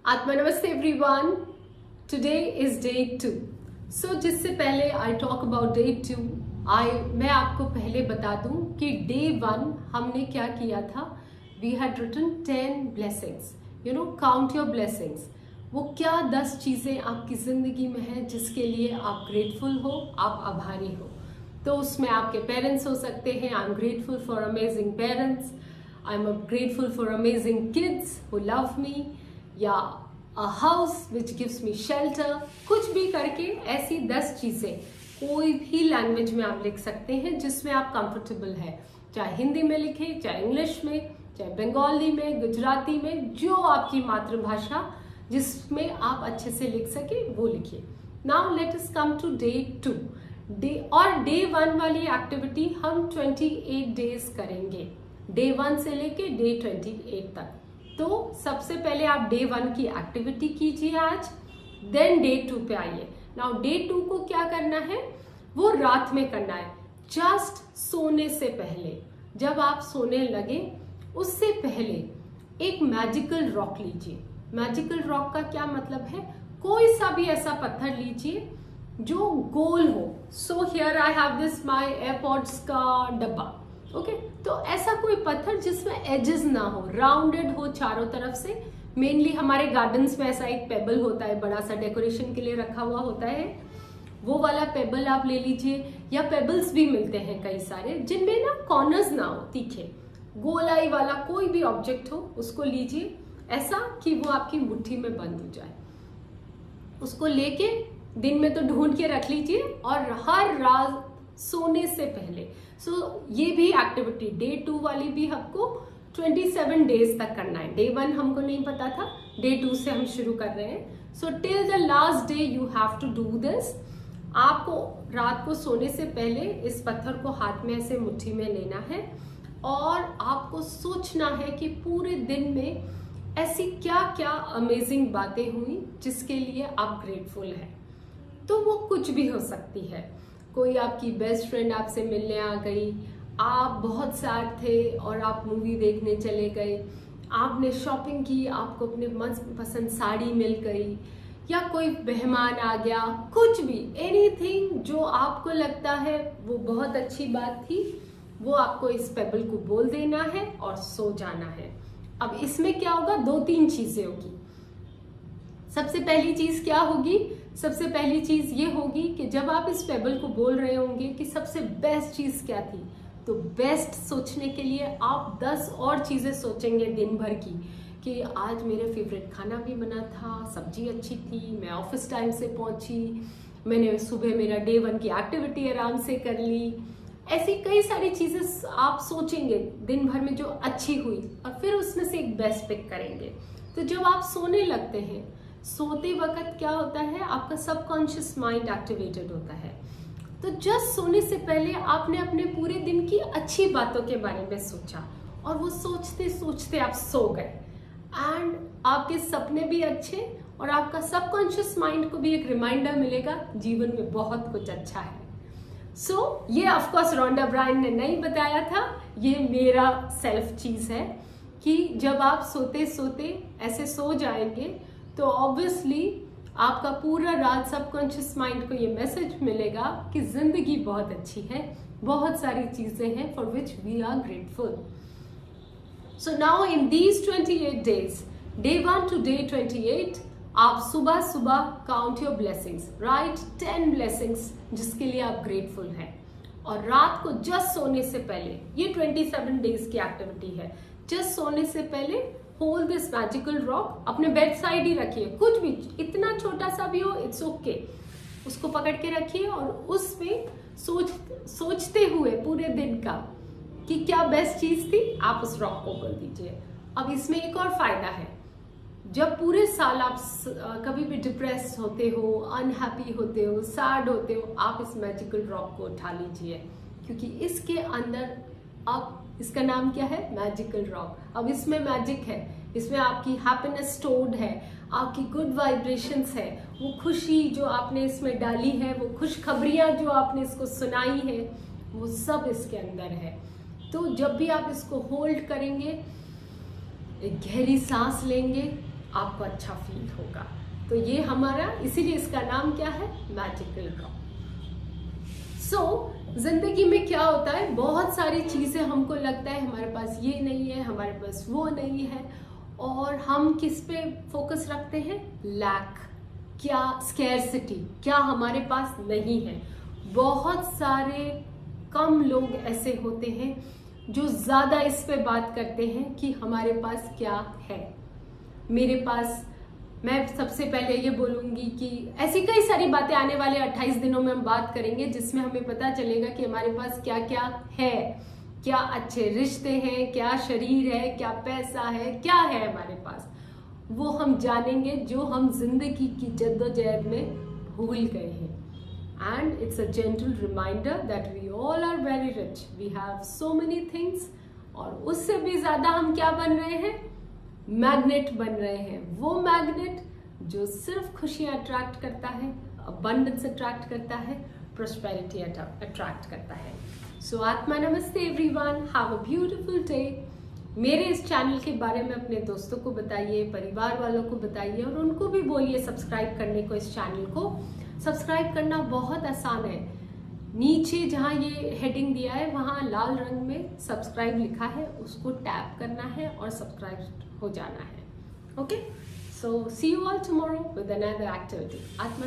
आत्मा नमस्ते everyone. Today is day 2। सो जिससे पहले आई टॉक अबाउट डे 2, मैं आपको पहले बता दूं कि डे 1 हमने क्या किया था। We had written 10 blessings. Count your blessings. वो क्या 10 चीज़ें आपकी ज़िंदगी में है जिसके लिए आप ग्रेटफुल हो, आप आभारी हो। तो उसमें आपके पेरेंट्स हो सकते हैं। I am grateful for amazing parents, I am grateful for amazing kids who love me, या a house which gives me shelter. कुछ भी करके ऐसी 10 चीज़ें कोई भी लैंग्वेज में आप लिख सकते हैं जिसमें आप कंफर्टेबल है। चाहे हिंदी में लिखें, चाहे इंग्लिश में, चाहे बंगाली में, गुजराती में, जो आपकी मातृभाषा जिसमें आप अच्छे से लिख सके वो लिखिए। Now let us come to day 2। Day 1 वाली एक्टिविटी हम 28 डेज करेंगे, डे 1 से लेके डे 28 तक। तो सबसे पहले आप डे 1 की एक्टिविटी कीजिए आज, देन डे 2 पे आइए। नाउ डे 2 को क्या करना है, वो रात में करना है, जस्ट सोने से पहले। जब आप सोने लगे उससे पहले एक मैजिकल रॉक लीजिए। मैजिकल रॉक का क्या मतलब है, कोई सा भी ऐसा पत्थर लीजिए जो गोल हो। So here I have this my AirPods का डब्बा। ओके, तो ऐसा कोई पत्थर जिसमें एजेस ना हो, राउंडेड हो चारों तरफ से। मेनली हमारे गार्डन्स में ऐसा एक पेबल होता है, बड़ा सा डेकोरेशन के लिए रखा हुआ होता है, वो वाला पेबल आप ले लीजिए। या पेबल्स भी मिलते हैं कई सारे जिनमें ना कॉर्नर्स ना हो, तीखे, गोलाई वाला कोई भी ऑब्जेक्ट हो उसको लीजिए, ऐसा कि वो आपकी मुट्ठी में बंद हो जाए। उसको लेके दिन में तो ढूंढ के रख लीजिए और हर रात सोने से पहले। ये भी एक्टिविटी डे 2 वाली भी हमको 27 डेज तक करना है। डे 1 हमको नहीं पता था, डे 2 से हम शुरू कर रहे हैं। So till the last day you have to do this. आपको रात को सोने से पहले इस पत्थर को हाथ में ऐसे मुट्ठी में लेना है और आपको सोचना है कि पूरे दिन में ऐसी क्या क्या अमेजिंग बातें हुई जिसके लिए आप ग्रेटफुल हैं। तो वो कुछ भी हो सकती है। कोई आपकी बेस्ट फ्रेंड आपसे मिलने आ गई, आप बहुत सैड थे और आप मूवी देखने चले गए, आपने शॉपिंग की, आपको अपने मनपसंद साड़ी मिल गई, या कोई मेहमान आ गया, कुछ भी, एनीथिंग जो आपको लगता है वो बहुत अच्छी बात थी, वो आपको इस पेबल को बोल देना है और सो जाना है। अब इसमें क्या होगा, 2-3 चीजें होगी। सबसे पहली चीज क्या होगी, सबसे पहली चीज ये होगी कि जब आप इस पेबल को बोल रहे होंगे कि सबसे बेस्ट चीज क्या थी, तो बेस्ट सोचने के लिए आप 10 और चीजें सोचेंगे दिन भर की, कि आज मेरा फेवरेट खाना भी बना था, सब्जी अच्छी थी, मैं ऑफिस टाइम से पहुंची, मैंने सुबह मेरा डे 1 की एक्टिविटी आराम से कर ली। ऐसी कई सारी चीजें आप सोचेंगे दिन भर में जो अच्छी हुई, और फिर उसमें से एक बेस्ट पिक करेंगे। तो जब आप सोने लगते हैं, सोते वक्त क्या होता है, आपका सबकॉन्शियस माइंड एक्टिवेटेड होता है। तो जस्ट सोने से पहले आपने अपने पूरे दिन की अच्छी बातों के बारे में सोचा, और वो सोचते सोचते आप सो गए, एंड आपके सपने भी अच्छे, और आपका सबकॉन्शियस माइंड को भी एक रिमाइंडर मिलेगा जीवन में बहुत कुछ अच्छा है। ये ऑफकोर्स रोंडा ब्रायन ने नहीं बताया था, ये मेरा सेल्फ चीज है कि जब आप सोते सोते ऐसे सो जाएंगे तो ऑब्वियसली आपका पूरा रात सबकॉन्शियस माइंड को ये मैसेज मिलेगा कि जिंदगी बहुत अच्छी है, बहुत सारी चीजें हैं for which we are grateful. So now in these 28 days, day 1 to day 28, आप सुबह सुबह count your blessings, right 10 blessings जिसके लिए आप ग्रेटफुल हैं। और रात को जस्ट सोने से पहले, ये 27 डेज की एक्टिविटी है, जस्ट सोने से पहले होल्ड दिस मैजिकल रॉक, अपने बेड साइड ही रखिए, कुछ भी, इतना छोटा सा भी हो, इट्स ओके, उसको पकड़ के रखिए और उसमें सोचते हुए पूरे दिन का कि क्या बेस्ट चीज थी, आप उस रॉक को बोल दीजिए। अब इसमें एक और फायदा है, जब पूरे साल आप कभी भी डिप्रेस होते हो, अनहैप्पी होते हो, सैड होते हो, आप इस मैजिकल रॉक को उठा लीजिए, क्योंकि इसके अंदर अब, इसका नाम क्या है, मैजिकल रॉक। अब इसमें मैजिक है, इसमें आपकी हैप्पीनेस स्टोर्ड है, आपकी गुड वाइब्रेशंस है, वो खुशी जो आपने इसमें डाली है, वो खुशखबरियां जो आपने इसको सुनाई है, वो सब इसके अंदर है। तो जब भी आप इसको होल्ड करेंगे, एक गहरी सांस लेंगे, आपको अच्छा फील होगा। तो ये हमारा, इसीलिए इसका नाम क्या है, मैजिकल ड्रॉप। जिंदगी में क्या होता है, बहुत सारी चीजें हमको लगता है हमारे पास ये नहीं है, हमारे पास वो नहीं है, और हम किस पे फोकस रखते हैं, लैक, क्या स्कैरसिटी, क्या हमारे पास नहीं है। बहुत सारे कम लोग ऐसे होते हैं जो ज्यादा इस पे बात करते हैं कि हमारे पास क्या है, मेरे पास। मैं सबसे पहले ये बोलूंगी कि ऐसी कई सारी बातें आने वाले 28 दिनों में हम बात करेंगे, जिसमें हमें पता चलेगा कि हमारे पास क्या क्या है, क्या अच्छे रिश्ते हैं, क्या शरीर है, क्या पैसा है, क्या है हमारे पास। वो हम जानेंगे जो हम जिंदगी की जद्दोजहद में भूल गए हैं। And it's a gentle reminder that we all are very rich, we have so many things. और उससे भी ज्यादा हम क्या बन रहे हैं, मैग्नेट बन रहे हैं। वो मैग्नेट जो सिर्फ खुशियां अट्रैक्ट करता है, अबंडेंस अट्रैक्ट करता है, प्रोस्पेरिटी अट्रैक्ट करता है। सो आत्मा नमस्ते everyone, have a beautiful day. मेरे इस चैनल के बारे में अपने दोस्तों को बताइए, परिवार वालों को बताइए, और उनको भी बोलिए सब्सक्राइब करने को। इस चैनल को सब्सक्राइब करना बहुत आसान है। नीचे जहाँ ये हेडिंग दिया है वहाँ लाल रंग में सब्सक्राइब लिखा है, उसको टैप करना है और सब्सक्राइब हो जाना है। Okay, so see you all tomorrow with another activity. आत्मा